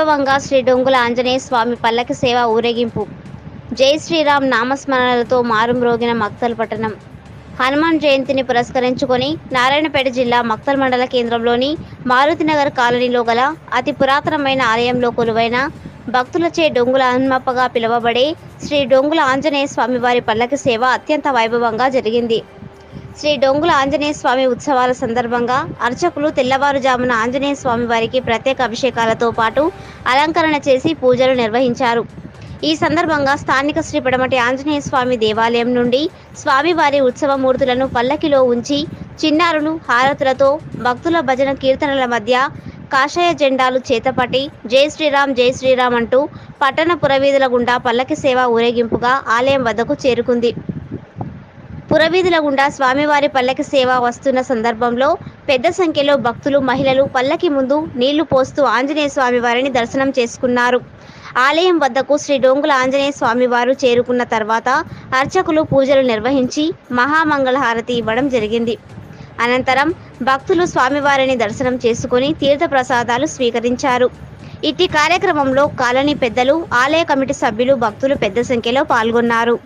వైభవంగా శ్రీ డొంగుల ఆంజనేయ స్వామి పల్లకి సేవ ఊరేగింపు. జై శ్రీరామ్ నామస్మరణలతో మారుమ్రోగిన మక్తల్ పట్టణం. హనుమాన్ జయంతిని పురస్కరించుకొని నారాయణపేట జిల్లా మక్తల్ మండల కేంద్రంలోని మారుతినగర్ కాలనీలో గల అతి పురాతనమైన ఆలయంలో కొలువైన భక్తులచే డొంగుల హనుమప్పగా పిలువబడే శ్రీ డొంగుల ఆంజనేయ స్వామి వారి పల్లకి సేవ అత్యంత వైభవంగా జరిగింది. శ్రీ డొంగుల ఆంజనేయ స్వామి ఉత్సవాల సందర్భంగా అర్చకులు తెల్లవారుజామున ఆంజనేయ స్వామి వారికి ప్రత్యేక అభిషేకాలతో పాటు అలంకరణ చేసి పూజలు నిర్వహించారు. ఈ సందర్భంగా స్థానిక శ్రీ పడమటి ఆంజనేయ స్వామి దేవాలయం నుండి స్వామివారి ఉత్సవ మూర్తులను పల్లకిలో ఉంచి చిన్నారులు హారతులతో భక్తుల భజన కీర్తనల మధ్య కాషాయ జెండాలు చేతపట్టి జై శ్రీరామ్ అంటూ పట్టణ పురవీధుల గుండా పల్లకి సేవ ఊరేగింపుగా ఆలయం వద్దకు చేరుకుంది. పురవీధుల గుండా స్వామివారి పల్లకి సేవ వస్తున్న సందర్భంలో పెద్ద సంఖ్యలో భక్తులు మహిళలు పల్లకి ముందు నీళ్లు పోస్తూ ఆంజనేయ స్వామి వారిని దర్శనం చేసుకున్నారు. ఆలయం వద్దకు శ్రీ డొంగుల ఆంజనేయ స్వామి వారు చేరుకున్న తర్వాత అర్చకులు పూజలు నిర్వహించి మహామంగళహారతి ఇవ్వడం జరిగింది. అనంతరం భక్తులు స్వామివారిని దర్శనం చేసుకుని తీర్థ ప్రసాదాలు స్వీకరించారు. ఇట్టి కార్యక్రమంలో కాలనీ పెద్దలు, ఆలయ కమిటీ సభ్యులు, భక్తులు పెద్ద సంఖ్యలో పాల్గొన్నారు.